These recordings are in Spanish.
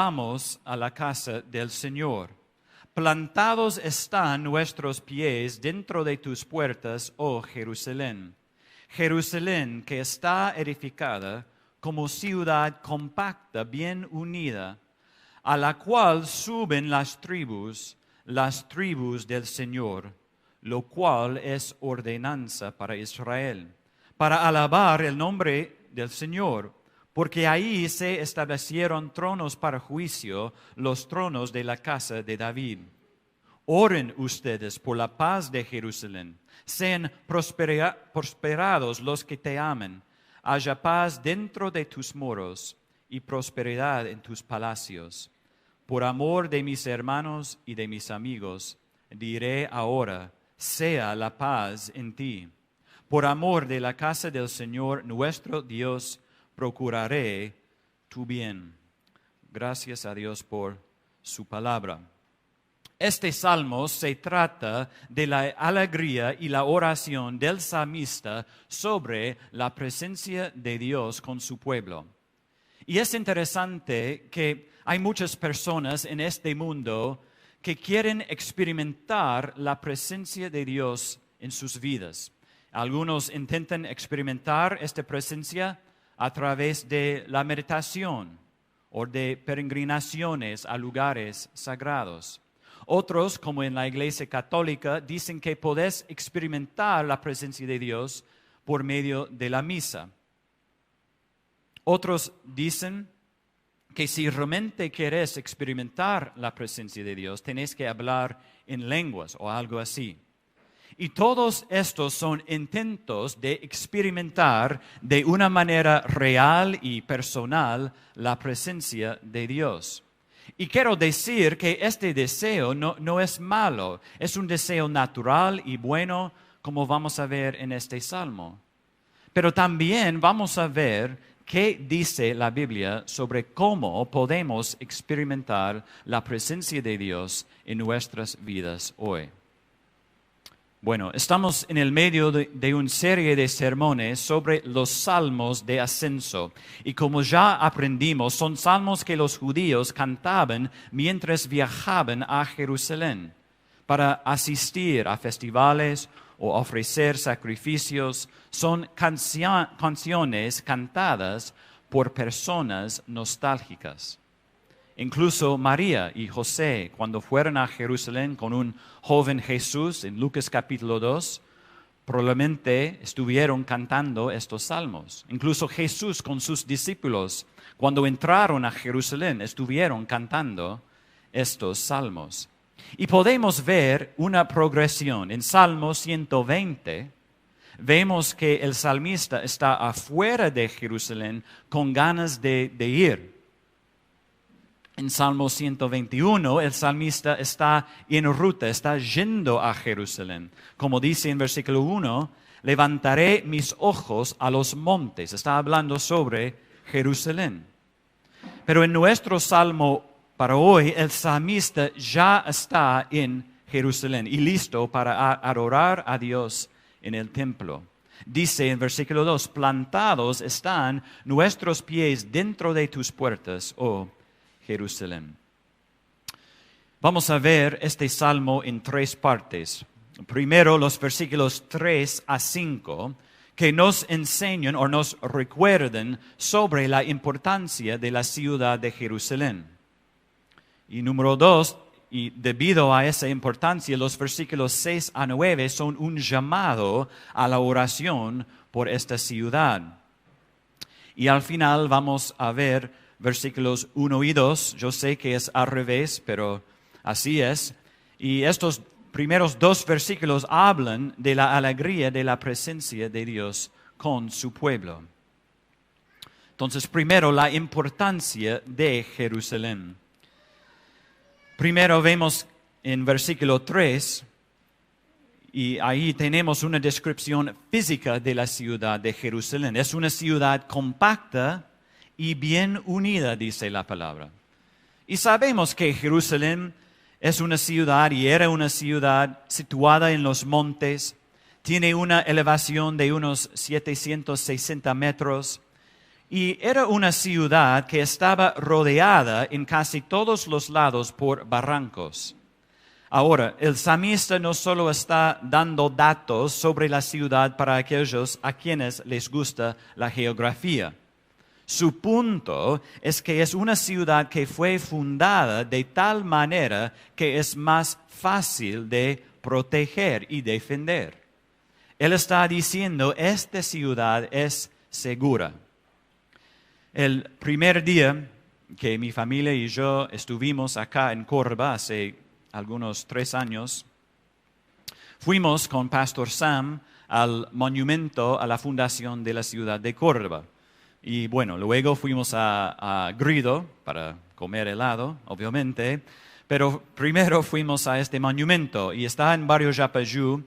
vamos a la casa del Señor. Plantados están nuestros pies dentro de tus puertas, oh Jerusalén. Jerusalén que está edificada como ciudad compacta, bien unida, a la cual suben las tribus del Señor, lo cual es ordenanza para Israel, para alabar el nombre del Señor, porque ahí se establecieron tronos para juicio, los tronos de la casa de David. Oren ustedes por la paz de Jerusalén. Sean prosperados los que te amen. Haya paz dentro de tus muros y prosperidad en tus palacios. Por amor de mis hermanos y de mis amigos, diré ahora, sea la paz en ti. Por amor de la casa del Señor nuestro Dios, procuraré tu bien. Gracias a Dios por su palabra. Este salmo se trata de la alegría y la oración del salmista sobre la presencia de Dios con su pueblo. Y es interesante que hay muchas personas en este mundo que quieren experimentar la presencia de Dios en sus vidas. Algunos intentan experimentar esta presencia a través de la meditación o de peregrinaciones a lugares sagrados. Otros, como en la Iglesia Católica, dicen que podés experimentar la presencia de Dios por medio de la misa. Otros dicen que si realmente querés experimentar la presencia de Dios, tenés que hablar en lenguas o algo así. Y todos estos son intentos de experimentar de una manera real y personal la presencia de Dios. Y quiero decir que este deseo no es malo, es un deseo natural y bueno, como vamos a ver en este salmo. Pero también vamos a ver qué dice la Biblia sobre cómo podemos experimentar la presencia de Dios en nuestras vidas hoy. Bueno, estamos en el medio de una serie de sermones sobre los salmos de ascenso. Y como ya aprendimos, son salmos que los judíos cantaban mientras viajaban a Jerusalén para asistir a festivales o ofrecer sacrificios. Son canciones cantadas por personas nostálgicas. Incluso María y José, cuando fueron a Jerusalén con un joven Jesús, en Lucas capítulo 2, probablemente estuvieron cantando estos salmos. Incluso Jesús con sus discípulos, cuando entraron a Jerusalén, estuvieron cantando estos salmos. Y podemos ver una progresión. En Salmo 120, vemos que el salmista está afuera de Jerusalén con ganas de ir. En Salmo 121, el salmista está en ruta, está yendo a Jerusalén. Como dice en versículo 1, levantaré mis ojos a los montes. Está hablando sobre Jerusalén. Pero en nuestro salmo para hoy, el salmista ya está en Jerusalén y listo para adorar a Dios en el templo. Dice en versículo 2, plantados están nuestros pies dentro de tus puertas, oh Jerusalén. Vamos a ver este salmo en tres partes. Primero, los versículos 3 a 5, que nos enseñan o nos recuerdan sobre la importancia de la ciudad de Jerusalén. Y número 2, y debido a esa importancia, los versículos 6 a 9 son un llamado a la oración por esta ciudad. Y al final vamos a ver versículos 1 y 2, yo sé que es al revés, pero así es. Y estos primeros dos versículos hablan de la alegría de la presencia de Dios con su pueblo. Entonces, primero, la importancia de Jerusalén. Primero vemos en versículo 3, y ahí tenemos una descripción física de la ciudad de Jerusalén. Es una ciudad compacta y bien unida, dice la palabra. Y sabemos que Jerusalén es una ciudad y era una ciudad situada en los montes. Tiene una elevación de unos 760 metros Y era una ciudad que estaba rodeada en casi todos los lados por barrancos. Ahora, el salmista no solo está dando datos sobre la ciudad para aquellos a quienes les gusta la geografía. Su punto es que es una ciudad que fue fundada de tal manera que es más fácil de proteger y defender. Él está diciendo, esta ciudad es segura. El primer día que mi familia y yo estuvimos acá en Córdoba, hace algunos 3 años, fuimos con Pastor Sam al monumento a la fundación de la ciudad de Córdoba. Y bueno, luego fuimos a Grido para comer helado, obviamente, pero primero fuimos a este monumento y está en barrio Yapeyú.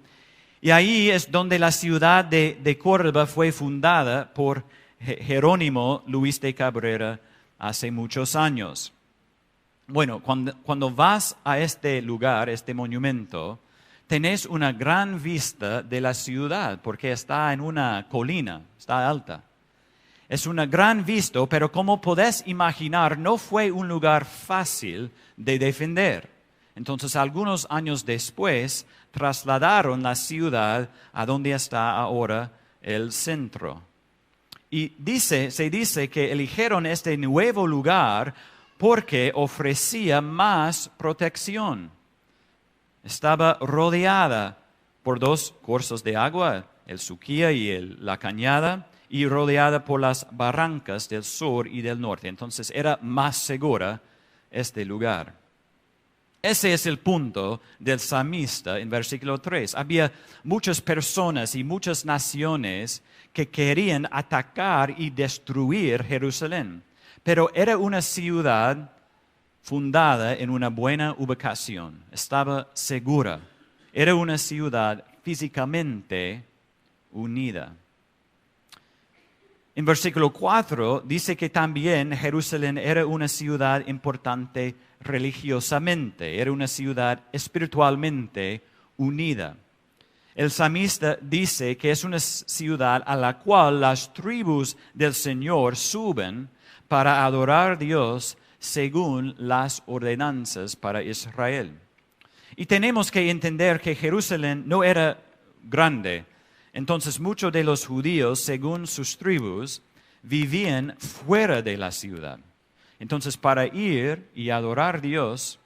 Y ahí es donde la ciudad de Córdoba fue fundada por Jerónimo Luis de Cabrera hace muchos años. Bueno, cuando vas a este lugar, este monumento, tenés una gran vista de la ciudad porque está en una colina, está alta. Es una gran vista, pero como podés imaginar, no fue un lugar fácil de defender. Entonces, algunos años después, trasladaron la ciudad a donde está ahora el centro. Y se dice que eligieron este nuevo lugar porque ofrecía más protección. Estaba rodeada por 2 cursos de agua, el Suquía y la Cañada, y rodeada por las barrancas del sur y del norte. Entonces era más segura este lugar. Ese es el punto del salmista en versículo 3. Había muchas personas y muchas naciones que querían atacar y destruir Jerusalén. Pero era una ciudad fundada en una buena ubicación. Estaba segura. Era una ciudad físicamente unida. En versículo 4 dice que también Jerusalén era una ciudad importante religiosamente, era una ciudad espiritualmente unida. El salmista dice que es una ciudad a la cual las tribus del Señor suben para adorar a Dios según las ordenanzas para Israel. Y tenemos que entender que Jerusalén no era grande. Entonces muchos de los judíos, según sus tribus, vivían fuera de la ciudad. Entonces para ir y adorar a Dios,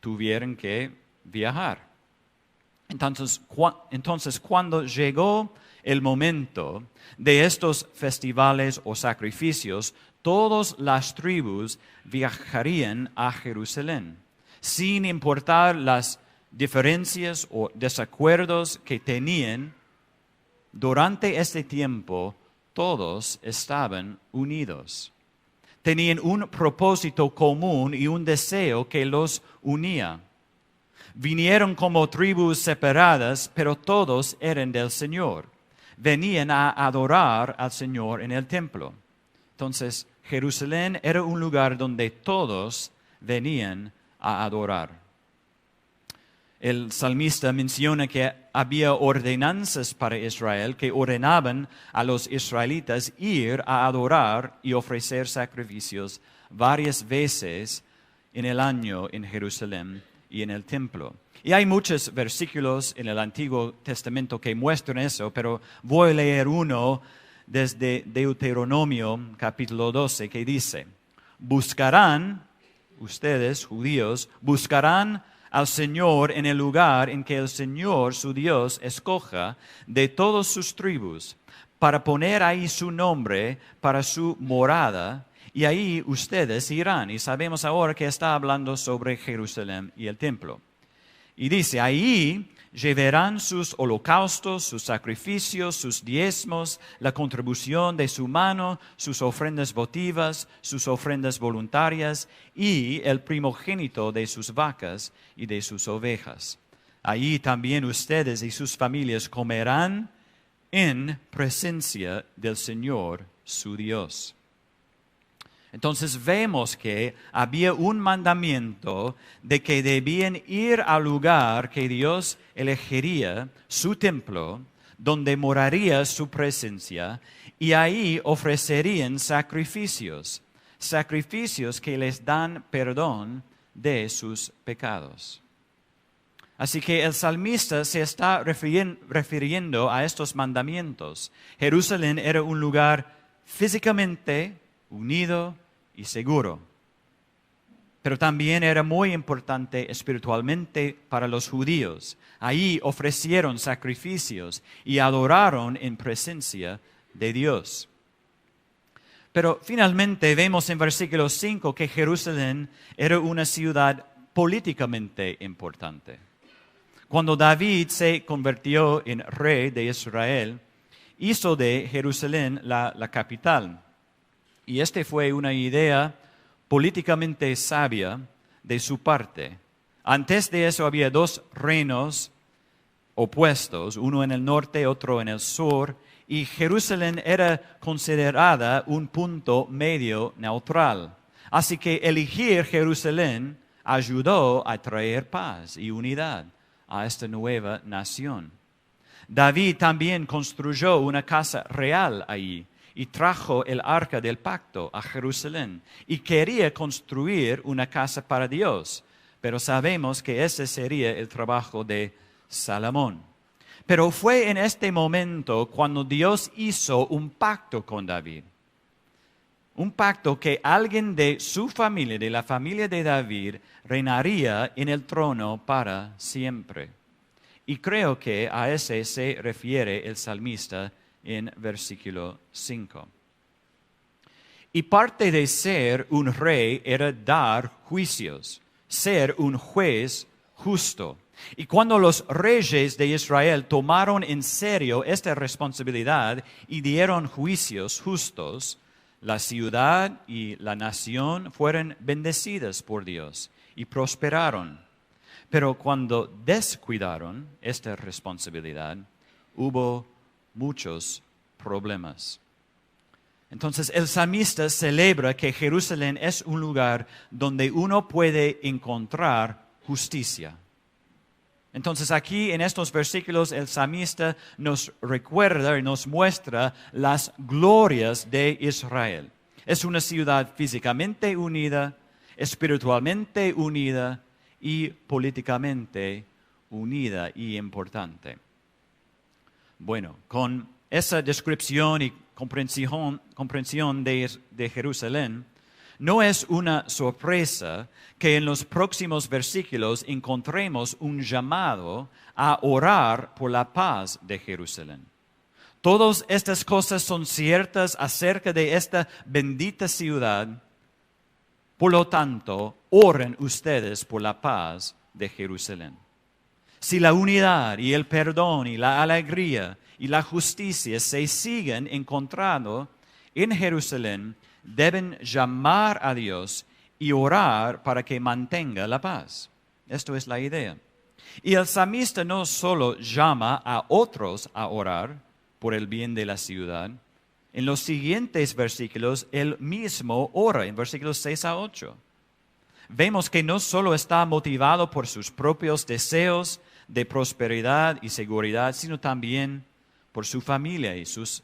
tuvieron que viajar. Entonces cuando llegó el momento de estos festivales o sacrificios, todas las tribus viajarían a Jerusalén, sin importar las diferencias o desacuerdos que tenían. Durante este tiempo, todos estaban unidos. Tenían un propósito común y un deseo que los unía. Vinieron como tribus separadas, pero todos eran del Señor. Venían a adorar al Señor en el templo. Entonces, Jerusalén era un lugar donde todos venían a adorar. El salmista menciona que había ordenanzas para Israel que ordenaban a los israelitas ir a adorar y ofrecer sacrificios varias veces en el año en Jerusalén y en el templo. Y hay muchos versículos en el Antiguo Testamento que muestran eso, pero voy a leer uno desde Deuteronomio capítulo 12 que dice: buscarán, ustedes judíos, buscarán al Señor en el lugar en que el Señor, su Dios, escoja de todas sus tribus, para poner ahí su nombre para su morada, y ahí ustedes irán. Y sabemos ahora que está hablando sobre Jerusalén y el templo. Y dice, ahí llevarán sus holocaustos, sus sacrificios, sus diezmos, la contribución de su mano, sus ofrendas votivas, sus ofrendas voluntarias y el primogénito de sus vacas y de sus ovejas. Allí también ustedes y sus familias comerán en presencia del Señor su Dios. Entonces vemos que había un mandamiento de que debían ir al lugar que Dios elegiría, su templo, donde moraría su presencia, y ahí ofrecerían sacrificios, sacrificios que les dan perdón de sus pecados. Así que el salmista se está refiriendo a estos mandamientos. Jerusalén era un lugar físicamente unido y seguro, pero también era muy importante espiritualmente para los judíos. Ahí ofrecieron sacrificios y adoraron en presencia de Dios. Pero finalmente vemos en versículo 5 que Jerusalén era una ciudad políticamente importante. Cuando David se convirtió en rey de Israel, hizo de Jerusalén la capital. Y esta fue una idea políticamente sabia de su parte. Antes de eso había dos reinos opuestos, uno en el norte, otro en el sur, y Jerusalén era considerada un punto medio neutral. Así que elegir Jerusalén ayudó a traer paz y unidad a esta nueva nación. David también construyó una casa real allí y trajo el arca del pacto a Jerusalén y quería construir una casa para Dios, pero sabemos que ese sería el trabajo de Salomón. Pero fue en este momento cuando Dios hizo un pacto con David. Un pacto que alguien de su familia, de la familia de David, reinaría en el trono para siempre. Y creo que a ese se refiere el salmista en versículo 5. Y parte de ser un rey era dar juicios, ser un juez justo. Y cuando los reyes de Israel tomaron en serio esta responsabilidad y dieron juicios justos, la ciudad y la nación fueron bendecidas por Dios y prosperaron. Pero cuando descuidaron esta responsabilidad, hubo muchos problemas. Entonces el salmista celebra que Jerusalén es un lugar donde uno puede encontrar justicia. Entonces aquí en estos versículos el salmista nos recuerda y nos muestra las glorias de Israel. Es una ciudad físicamente unida, espiritualmente unida y políticamente unida y importante. Bueno, con esa descripción y comprensión de Jerusalén, no es una sorpresa que en los próximos versículos encontremos un llamado a orar por la paz de Jerusalén. Todas estas cosas son ciertas acerca de esta bendita ciudad. Por lo tanto, oren ustedes por la paz de Jerusalén. Si la unidad y el perdón y la alegría y la justicia se siguen encontrando en Jerusalén, deben llamar a Dios y orar para que mantenga la paz. Esto es la idea. Y el salmista no solo llama a otros a orar por el bien de la ciudad. En los siguientes versículos, él mismo ora, en versículos 6 a 8. Vemos que no solo está motivado por sus propios deseos de prosperidad y seguridad, sino también por su familia y sus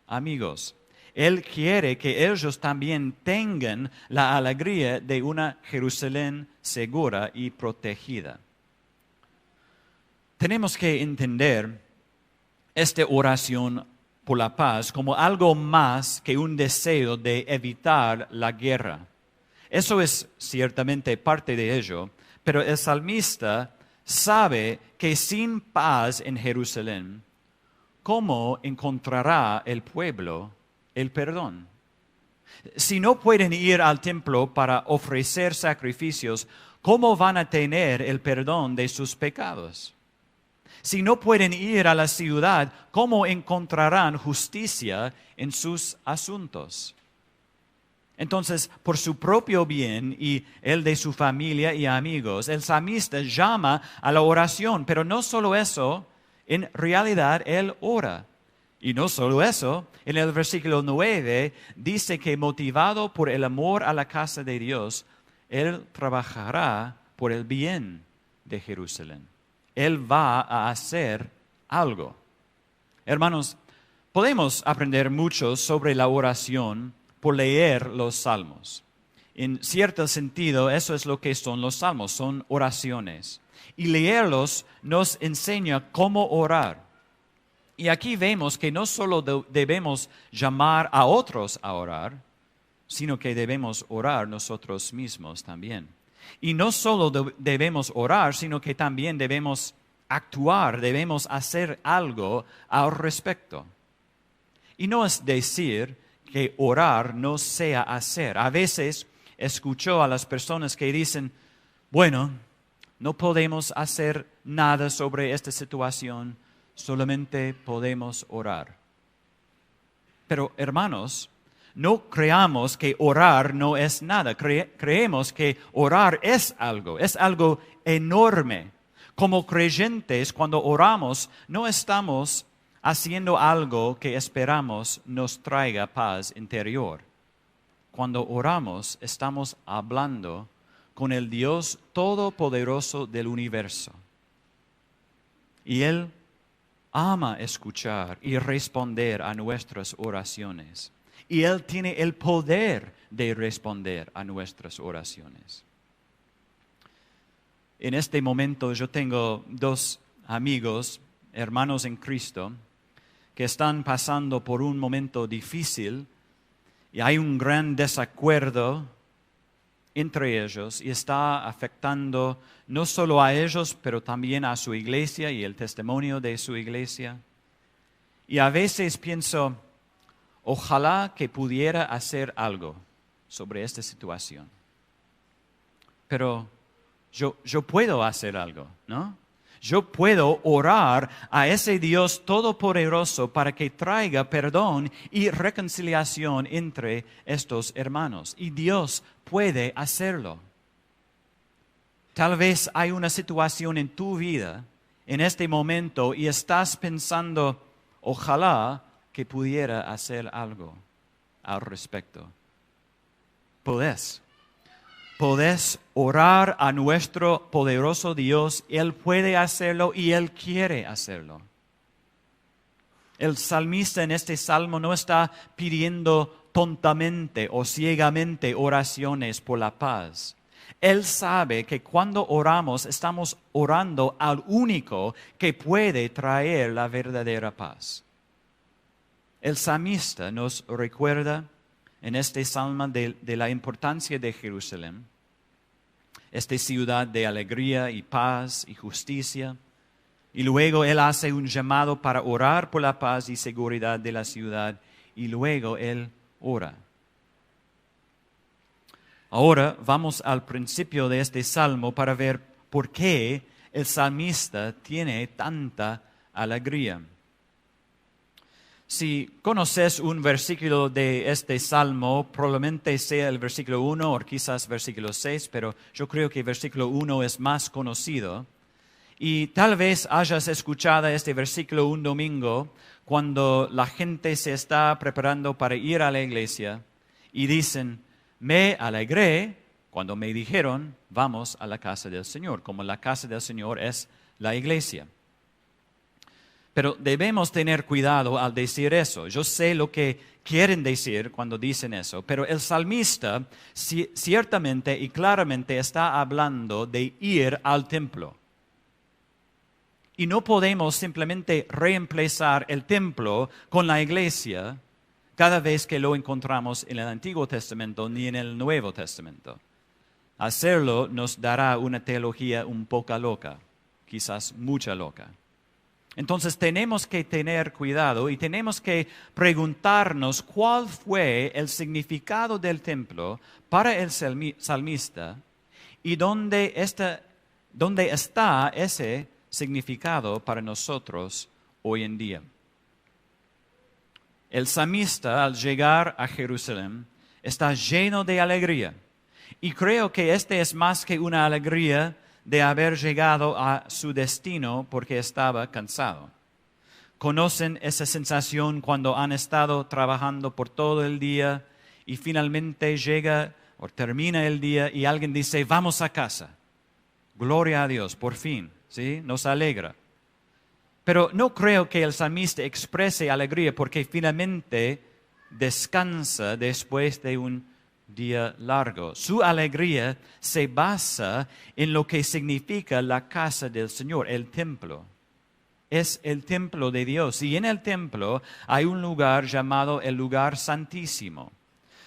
amigos. Él quiere que ellos también tengan la alegría de una Jerusalén segura y protegida. Tenemos que entender esta oración por la paz como algo más que un deseo de evitar la guerra. Eso es ciertamente parte de ello, pero el salmista sabe que sin paz en Jerusalén, ¿cómo encontrará el pueblo el perdón? Si no pueden ir al templo para ofrecer sacrificios, ¿cómo van a tener el perdón de sus pecados? Si no pueden ir a la ciudad, ¿cómo encontrarán justicia en sus asuntos? Entonces, por su propio bien y el de su familia y amigos, el salmista llama a la oración, pero no solo eso, en realidad él ora. Y no solo eso, en el versículo 9 dice que motivado por el amor a la casa de Dios, él trabajará por el bien de Jerusalén. Él va a hacer algo. Hermanos, Podemos aprender mucho sobre la oración por leer los salmos. En cierto sentido, eso es lo que son los salmos, son oraciones. Y leerlos nos enseña cómo orar. Y aquí vemos que no solo debemos llamar a otros a orar, sino que debemos orar nosotros mismos también. Y no solo debemos orar, sino que también debemos actuar, debemos hacer algo al respecto. Y no es decir que orar no sea hacer. A veces escucho a las personas que dicen, bueno, no podemos hacer nada sobre esta situación, solamente podemos orar. Pero hermanos, no creamos que orar no es nada. Creemos que orar es algo enorme. Como creyentes, cuando oramos, no estamos haciendo algo que esperamos nos traiga paz interior. Cuando oramos, estamos hablando con el Dios Todopoderoso del universo. Y Él ama escuchar y responder a nuestras oraciones. Y Él tiene el poder de responder a nuestras oraciones. En este momento yo tengo 2 amigos, hermanos en Cristo, que están pasando por un momento difícil y hay un gran desacuerdo entre ellos y está afectando no solo a ellos, pero también a su iglesia y el testimonio de su iglesia. Y a veces pienso, ojalá que pudiera hacer algo sobre esta situación. Pero yo puedo hacer algo, ¿no? Yo puedo orar a ese Dios todopoderoso para que traiga perdón y reconciliación entre estos hermanos. Y Dios puede hacerlo. Tal vez hay una situación en tu vida en este momento y estás pensando, ojalá que pudiera hacer algo al respecto. Podés orar a nuestro poderoso Dios. Él puede hacerlo y Él quiere hacerlo. El salmista en este salmo no está pidiendo tontamente o ciegamente oraciones por la paz. Él sabe que cuando oramos estamos orando al único que puede traer la verdadera paz. El salmista nos recuerda en este salmo de la importancia de Jerusalén, esta ciudad de alegría y paz y justicia. Y luego él hace un llamado para orar por la paz y seguridad de la ciudad. Y luego él ora. Ahora vamos al principio de este salmo para ver por qué el salmista tiene tanta alegría. Si conoces un versículo de este salmo, probablemente sea el versículo 1 o quizás versículo 6, pero yo creo que el versículo 1 es más conocido. Y tal vez hayas escuchado este versículo un domingo cuando la gente se está preparando para ir a la iglesia y dicen, me alegré cuando me dijeron, vamos a la casa del Señor, como la casa del Señor es la iglesia. Pero debemos tener cuidado al decir eso. Yo sé lo que quieren decir cuando dicen eso, pero el salmista ciertamente y claramente está hablando de ir al templo. Y no podemos simplemente reemplazar el templo con la iglesia cada vez que lo encontramos en el Antiguo Testamento ni en el Nuevo Testamento. Hacerlo nos dará una teología un poco loca, quizás mucha loca. Entonces tenemos que tener cuidado y tenemos que preguntarnos cuál fue el significado del templo para el salmista y dónde está ese significado para nosotros hoy en día. El salmista, al llegar a Jerusalén, está lleno de alegría. Y creo que este es más que una alegría de haber llegado a su destino porque estaba cansado. ¿Conocen esa sensación cuando han estado trabajando por todo el día y finalmente llega o termina el día y alguien dice, vamos a casa? Gloria a Dios, por fin, ¿sí? Nos alegra. Pero no creo que el salmista exprese alegría porque finalmente descansa después de un día largo. Su alegría se basa en lo que significa la casa del Señor, el templo. Es el templo de Dios. Y en el templo hay un lugar llamado el lugar santísimo.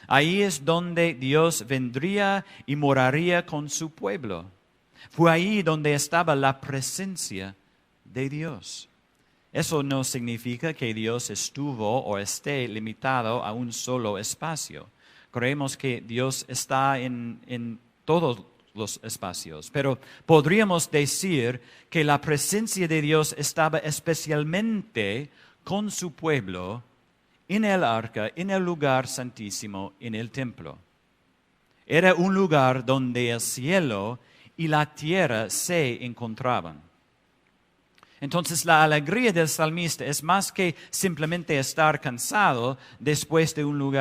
Ahí es donde Dios vendría y moraría con su pueblo. Fue ahí donde estaba la presencia de Dios. Eso no significa que Dios estuvo o esté limitado a un solo espacio. Creemos que Dios está en todos los espacios, pero podríamos decir que la presencia de Dios estaba especialmente con su pueblo en el arca, en el lugar santísimo, en el templo. Era un lugar donde el cielo y la tierra se encontraban. Entonces la alegría del salmista es más que simplemente estar cansado después de un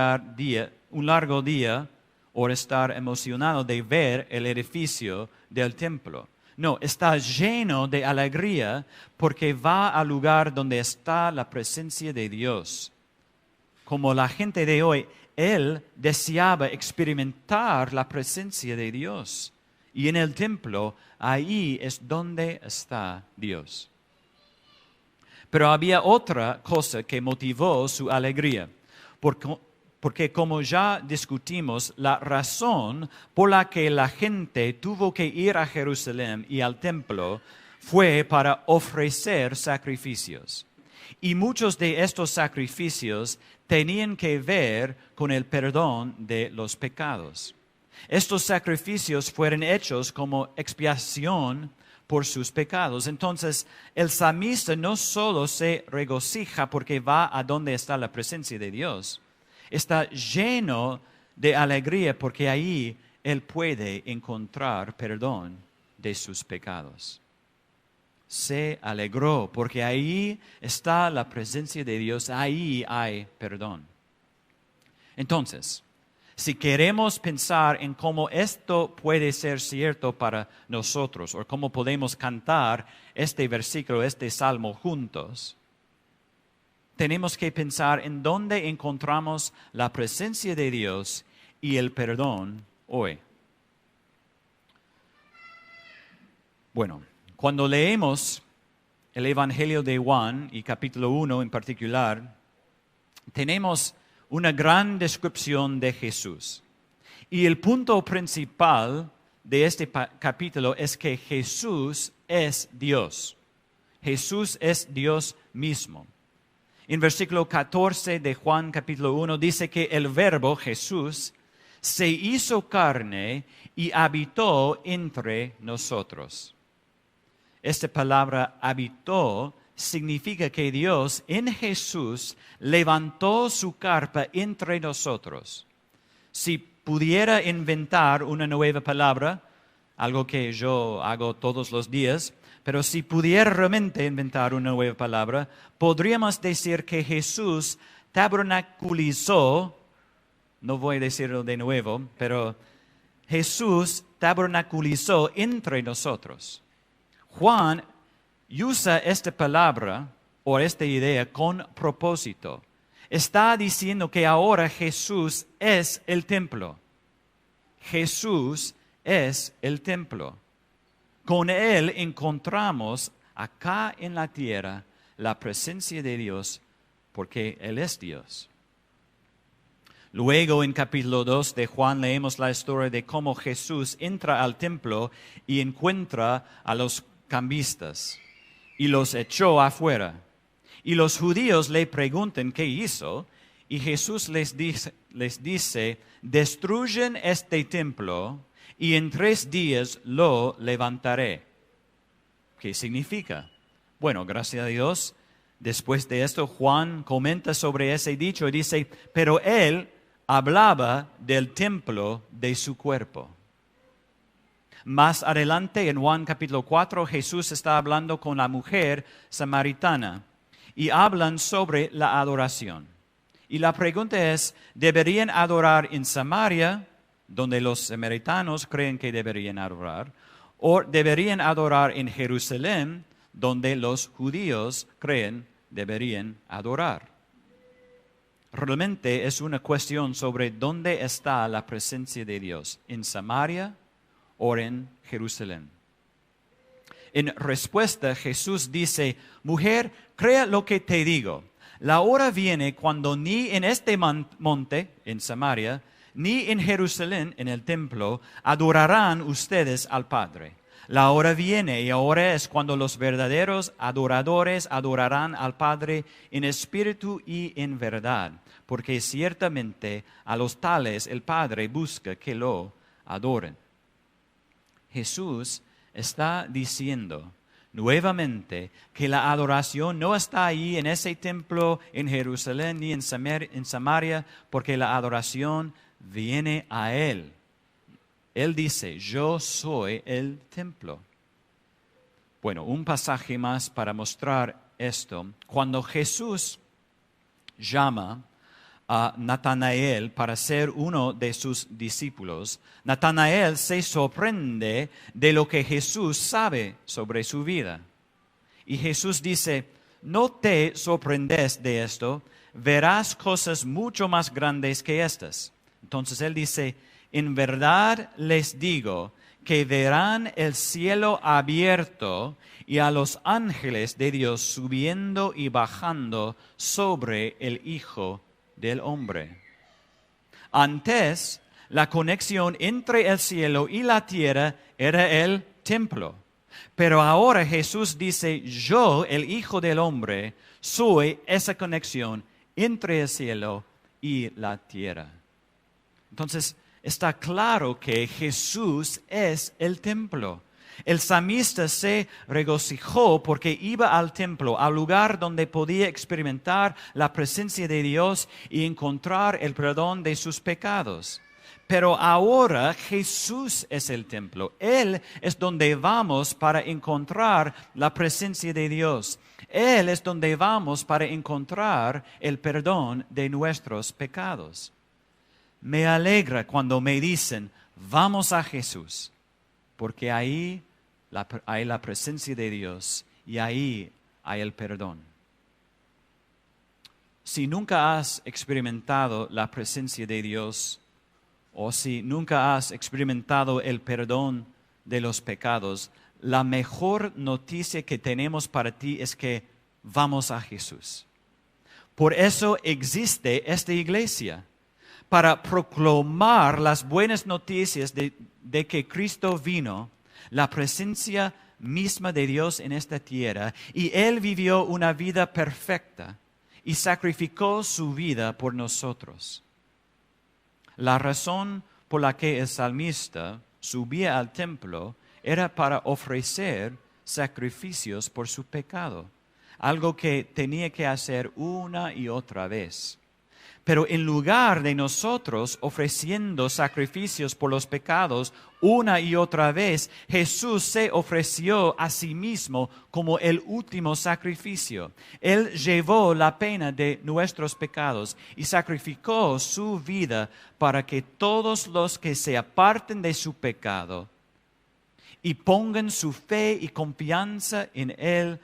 largo día o estar emocionado de ver el edificio del templo. No, está lleno de alegría porque va al lugar donde está la presencia de Dios. Como la gente de hoy, él deseaba experimentar la presencia de Dios. Y en el templo, ahí es donde está Dios. Pero había otra cosa que motivó su alegría, porque como ya discutimos, la razón por la que la gente tuvo que ir a Jerusalén y al templo fue para ofrecer sacrificios. Y muchos de estos sacrificios tenían que ver con el perdón de los pecados. Estos sacrificios fueron hechos como expiación por sus pecados. Entonces, el salmista no solo se regocija porque va a donde está la presencia de Dios, está lleno de alegría porque ahí él puede encontrar perdón de sus pecados. Se alegró porque ahí está la presencia de Dios, ahí hay perdón. Entonces, si queremos pensar en cómo esto puede ser cierto para nosotros, o cómo podemos cantar este versículo, este salmo juntos, tenemos que pensar en dónde encontramos la presencia de Dios y el perdón hoy. Bueno, cuando leemos el Evangelio de Juan, y capítulo 1 en particular, tenemos una gran descripción de Jesús. Y el punto principal de este capítulo es que Jesús es Dios. Jesús es Dios mismo. En versículo 14 de Juan capítulo 1 dice que el Verbo, Jesús, se hizo carne y habitó entre nosotros. Esta palabra habitó significa que Dios en Jesús levantó su carpa entre nosotros. Si pudiera inventar una nueva palabra, algo que yo hago todos los días, pero si pudiera realmente inventar una nueva palabra, podríamos decir que Jesús tabernaculizó, no voy a decirlo de nuevo, pero Jesús tabernaculizó entre nosotros. Juan usa esta palabra o esta idea con propósito. Está diciendo que ahora Jesús es el templo. Jesús es el templo. Con Él encontramos acá en la tierra la presencia de Dios porque Él es Dios. Luego en capítulo 2 de Juan leemos la historia de cómo Jesús entra al templo y encuentra a los cambistas y los echó afuera. Y los judíos le preguntan qué hizo, y Jesús les dice, destruyen este templo y en 3 días lo levantaré. ¿Qué significa? Bueno, gracias a Dios, después de esto Juan comenta sobre ese dicho y dice, pero él hablaba del templo de su cuerpo. Más adelante en Juan capítulo 4, Jesús está hablando con la mujer samaritana y hablan sobre la adoración. Y la pregunta es, ¿deberían adorar en Samaria, donde los samaritanos creen que deberían adorar, o deberían adorar en Jerusalén, donde los judíos creen deberían adorar. Realmente es una cuestión sobre dónde está la presencia de Dios, en Samaria o en Jerusalén. En respuesta, Jesús dice, mujer, crea lo que te digo. La hora viene cuando ni en este monte, en Samaria, ni en Jerusalén, en el templo, adorarán ustedes al Padre. La hora viene y ahora es cuando los verdaderos adoradores adorarán al Padre en espíritu y en verdad, porque ciertamente a los tales el Padre busca que lo adoren. Jesús está diciendo nuevamente que la adoración no está ahí en ese templo en Jerusalén ni en Samaria, porque la adoración viene a Él. Él dice, yo soy el templo. Bueno, un pasaje más para mostrar esto. Cuando Jesús llama a Natanael para ser uno de sus discípulos, Natanael se sorprende de lo que Jesús sabe sobre su vida. Y Jesús dice, no te sorprendes de esto, verás cosas mucho más grandes que estas. Entonces él dice, en verdad les digo que verán el cielo abierto y a los ángeles de Dios subiendo y bajando sobre el Hijo del Hombre. Antes, la conexión entre el cielo y la tierra era el templo. Pero ahora Jesús dice, yo, el Hijo del Hombre, soy esa conexión entre el cielo y la tierra. Entonces, está claro que Jesús es el templo. El salmista se regocijó porque iba al templo, al lugar donde podía experimentar la presencia de Dios y encontrar el perdón de sus pecados. Pero ahora Jesús es el templo. Él es donde vamos para encontrar la presencia de Dios. Él es donde vamos para encontrar el perdón de nuestros pecados. Me alegra cuando me dicen, vamos a Jesús, porque ahí hay la presencia de Dios y ahí hay el perdón. Si nunca has experimentado la presencia de Dios, o si nunca has experimentado el perdón de los pecados, la mejor noticia que tenemos para ti es que vamos a Jesús. Por eso existe esta iglesia, para proclamar las buenas noticias de que Cristo vino, la presencia misma de Dios en esta tierra, y Él vivió una vida perfecta y sacrificó su vida por nosotros. La razón por la que el salmista subía al templo era para ofrecer sacrificios por su pecado, algo que tenía que hacer una y otra vez. Pero en lugar de nosotros ofreciendo sacrificios por los pecados una y otra vez, Jesús se ofreció a sí mismo como el último sacrificio. Él llevó la pena de nuestros pecados y sacrificó su vida para que todos los que se aparten de su pecado y pongan su fe y confianza en Él,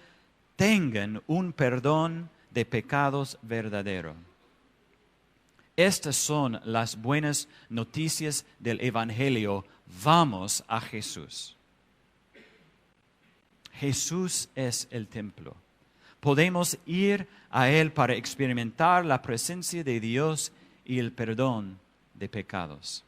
tengan un perdón de pecados verdadero. Estas son las buenas noticias del Evangelio. Vamos a Jesús. Jesús es el templo. Podemos ir a Él para experimentar la presencia de Dios y el perdón de pecados.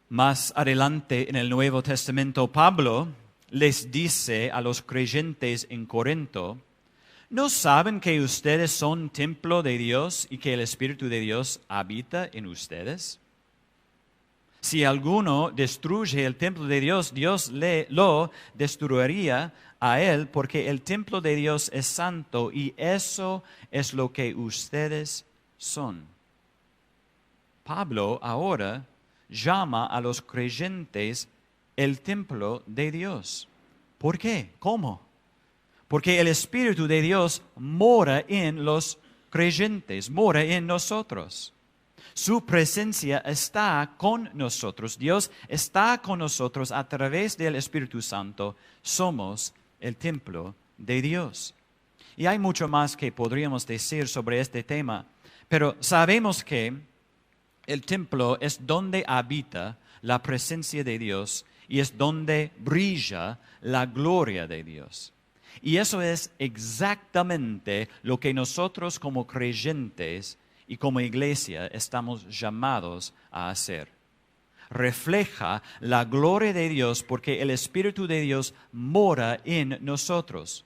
Más adelante en el Nuevo Testamento, Pablo les dice a los creyentes en Corinto, ¿no saben que ustedes son templo de Dios y que el Espíritu de Dios habita en ustedes? Si alguno destruye el templo de Dios, Dios lo destruiría a él, porque el templo de Dios es santo y eso es lo que ustedes son. Pablo ahora llama a los creyentes el templo de Dios. ¿Por qué? ¿Cómo? Porque el Espíritu de Dios mora en los creyentes, mora en nosotros. Su presencia está con nosotros. Dios está con nosotros a través del Espíritu Santo. Somos el templo de Dios. Y hay mucho más que podríamos decir sobre este tema, pero sabemos que el templo es donde habita la presencia de Dios y es donde brilla la gloria de Dios. Y eso es exactamente lo que nosotros como creyentes y como iglesia estamos llamados a hacer. Refleja la gloria de Dios porque el Espíritu de Dios mora en nosotros.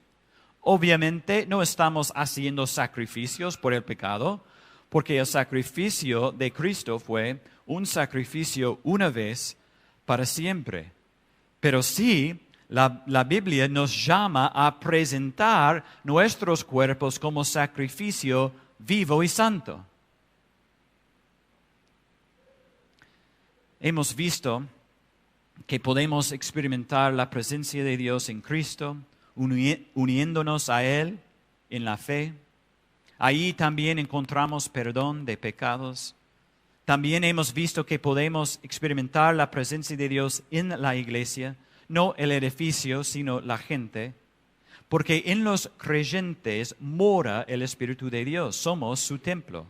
Obviamente no estamos haciendo sacrificios por el pecado, porque el sacrificio de Cristo fue un sacrificio una vez para siempre. Pero sí, la Biblia nos llama a presentar nuestros cuerpos como sacrificio vivo y santo. Hemos visto que podemos experimentar la presencia de Dios en Cristo, uniéndonos a Él en la fe. Ahí también encontramos perdón de pecados. También hemos visto que podemos experimentar la presencia de Dios en la iglesia, no el edificio, sino la gente, porque en los creyentes mora el Espíritu de Dios, somos su templo.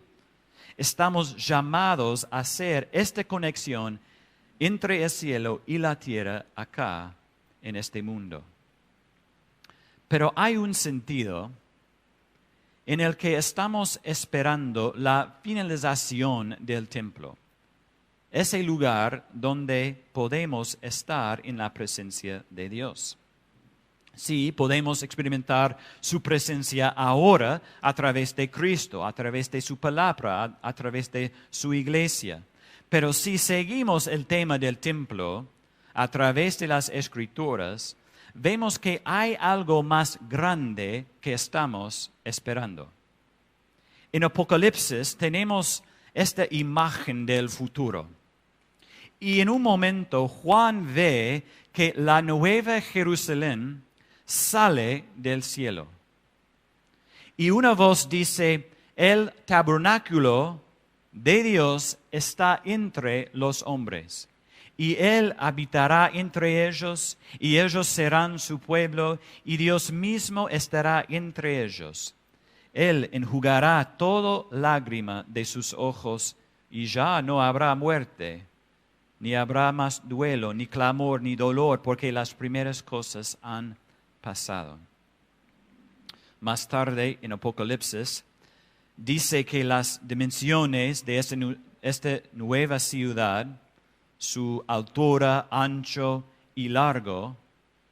Estamos llamados a hacer esta conexión entre el cielo y la tierra acá en este mundo. Pero hay un sentido en el que estamos esperando la finalización del templo. Ese lugar donde podemos estar en la presencia de Dios. Sí, podemos experimentar su presencia ahora a través de Cristo, a través de su palabra, a través de su iglesia. Pero si seguimos el tema del templo a través de las Escrituras, vemos que hay algo más grande que estamos esperando. En Apocalipsis tenemos esta imagen del futuro. Y en un momento Juan ve que la nueva Jerusalén sale del cielo. Y una voz dice, el tabernáculo de Dios está entre los hombres. Y Él habitará entre ellos, y ellos serán su pueblo, y Dios mismo estará entre ellos. Él enjugará toda lágrima de sus ojos, y ya no habrá muerte, ni habrá más duelo, ni clamor, ni dolor, porque las primeras cosas han pasado. Más tarde, en Apocalipsis, dice que las dimensiones de esta nueva ciudad, su altura, ancho y largo,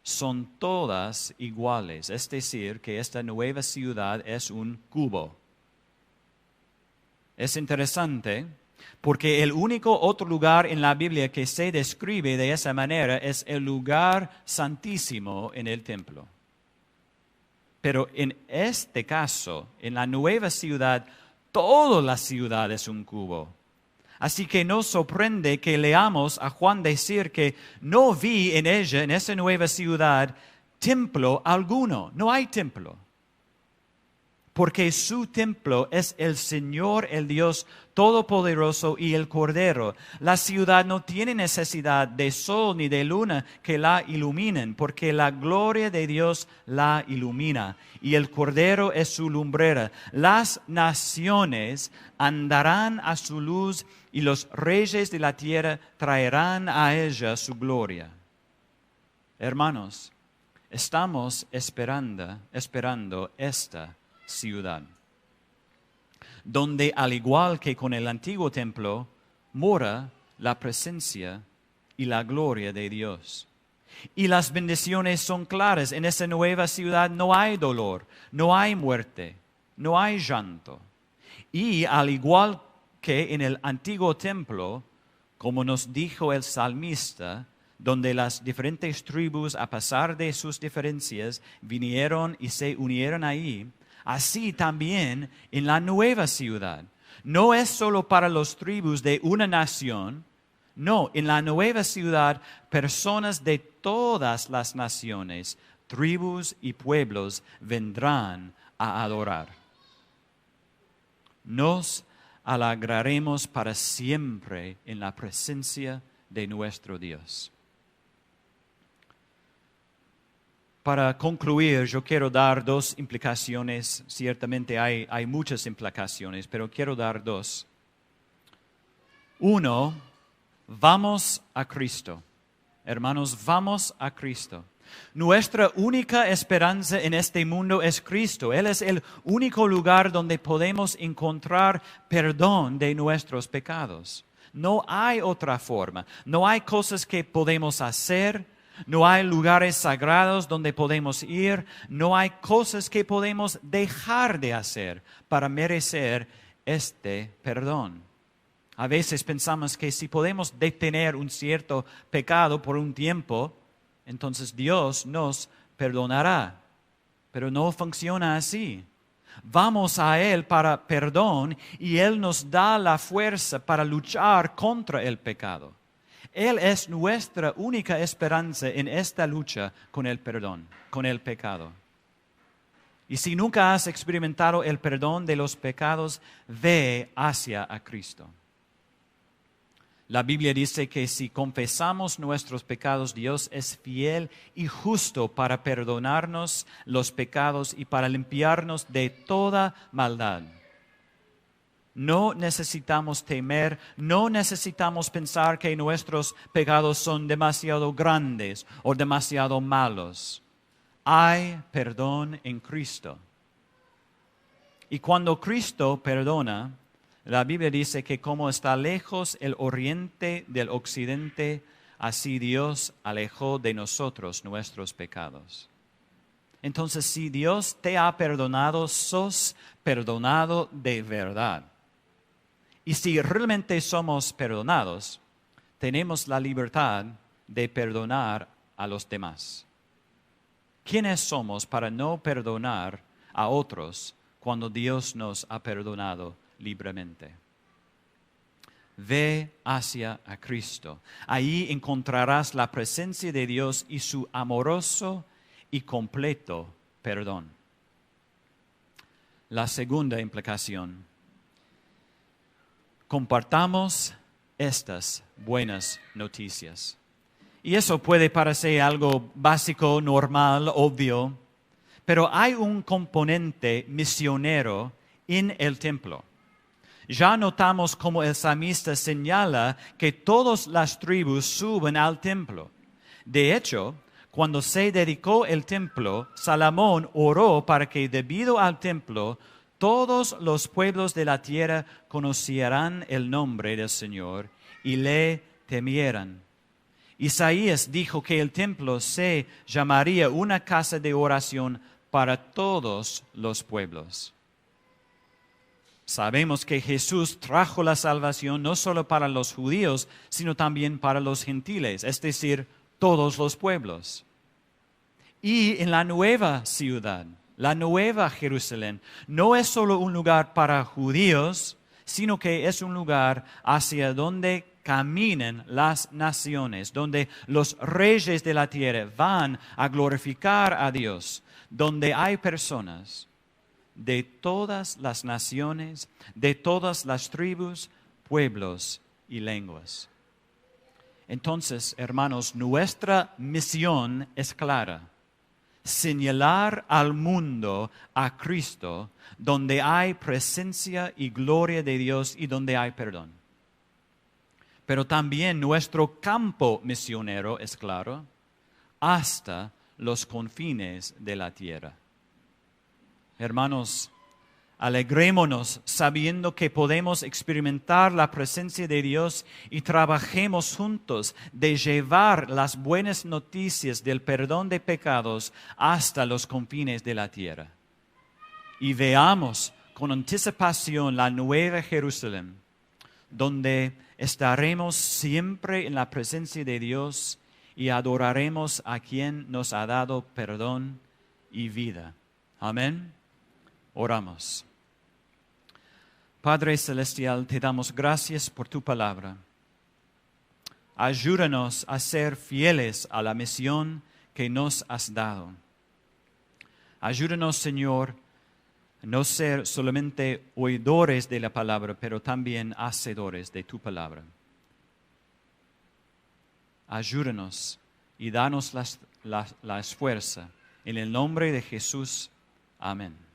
son todas iguales. Es decir, que esta nueva ciudad es un cubo. Es interesante porque el único otro lugar en la Biblia que se describe de esa manera es el lugar santísimo en el templo. Pero en este caso, en la nueva ciudad, toda la ciudad es un cubo. Así que no sorprende que leamos a Juan decir que no vi en ella, en esa nueva ciudad, templo alguno. No hay templo. Porque su templo es el Señor, el Dios Todopoderoso y el Cordero. La ciudad no tiene necesidad de sol ni de luna que la iluminen, porque la gloria de Dios la ilumina. Y el Cordero es su lumbrera. Las naciones andarán a su luz y los reyes de la tierra traerán a ella su gloria. Hermanos, estamos esperando esta ciudad, donde al igual que con el antiguo templo, mora la presencia y la gloria de Dios. Y las bendiciones son claras. En esa nueva ciudad no hay dolor, no hay muerte, no hay llanto. Y al igual que en el antiguo templo, como nos dijo el salmista, donde las diferentes tribus, a pesar de sus diferencias, vinieron y se unieron ahí, así también en la nueva ciudad. No es solo para las tribus de una nación, no, en la nueva ciudad, personas de todas las naciones, tribus y pueblos vendrán a adorar. Nos alegraremos para siempre en la presencia de nuestro Dios. Para concluir, yo quiero dar dos implicaciones. Ciertamente hay muchas implicaciones, pero quiero dar dos. Uno, vamos a Cristo. Hermanos, vamos a Cristo. Nuestra única esperanza en este mundo es Cristo. Él es el único lugar donde podemos encontrar perdón de nuestros pecados. No hay otra forma. No hay cosas que podemos hacer. No hay lugares sagrados donde podemos ir. No hay cosas que podemos dejar de hacer para merecer este perdón. A veces pensamos que si podemos detener un cierto pecado por un tiempo, entonces Dios nos perdonará. Pero no funciona así. Vamos a Él para perdón y Él nos da la fuerza para luchar contra el pecado. Él es nuestra única esperanza en esta lucha con el perdón, con el pecado. Y si nunca has experimentado el perdón de los pecados, ve hacia a Cristo. La Biblia dice que si confesamos nuestros pecados, Dios es fiel y justo para perdonarnos los pecados y para limpiarnos de toda maldad. No necesitamos temer, no necesitamos pensar que nuestros pecados son demasiado grandes o demasiado malos. Hay perdón en Cristo. Y cuando Cristo perdona, la Biblia dice que como está lejos el oriente del occidente, así Dios alejó de nosotros nuestros pecados. Entonces, si Dios te ha perdonado, sos perdonado de verdad. Y si realmente somos perdonados, tenemos la libertad de perdonar a los demás. ¿Quiénes somos para no perdonar a otros cuando Dios nos ha perdonado libremente? Ve hacia a Cristo. Ahí encontrarás la presencia de Dios y su amoroso y completo perdón. La segunda implicación. Compartamos estas buenas noticias. Y eso puede parecer algo básico, normal, obvio, pero hay un componente misionero en el templo. Ya notamos como el salmista señala que todas las tribus suben al templo. De hecho, cuando se dedicó el templo, Salomón oró para que debido al templo, todos los pueblos de la tierra conocieran el nombre del Señor y le temieran. Isaías dijo que el templo se llamaría una casa de oración para todos los pueblos. Sabemos que Jesús trajo la salvación no solo para los judíos, sino también para los gentiles, es decir, todos los pueblos. Y en la nueva ciudad, la nueva Jerusalén, no es solo un lugar para judíos, sino que es un lugar hacia donde caminan las naciones, donde los reyes de la tierra van a glorificar a Dios, donde hay personas de todas las naciones, de todas las tribus, pueblos y lenguas. Entonces, hermanos, nuestra misión es clara: señalar al mundo a Cristo, donde hay presencia y gloria de Dios y donde hay perdón. Pero también nuestro campo misionero es claro, hasta los confines de la tierra. Hermanos, alegrémonos sabiendo que podemos experimentar la presencia de Dios y trabajemos juntos de llevar las buenas noticias del perdón de pecados hasta los confines de la tierra. Y veamos con anticipación la nueva Jerusalén, donde estaremos siempre en la presencia de Dios y adoraremos a quien nos ha dado perdón y vida. Amén. Oramos. Padre Celestial, te damos gracias por tu palabra. Ayúdanos a ser fieles a la misión que nos has dado. Ayúdanos, Señor, no ser solamente oidores de la palabra, pero también hacedores de tu palabra. Ayúdanos y danos la fuerza. En el nombre de Jesús. Amén.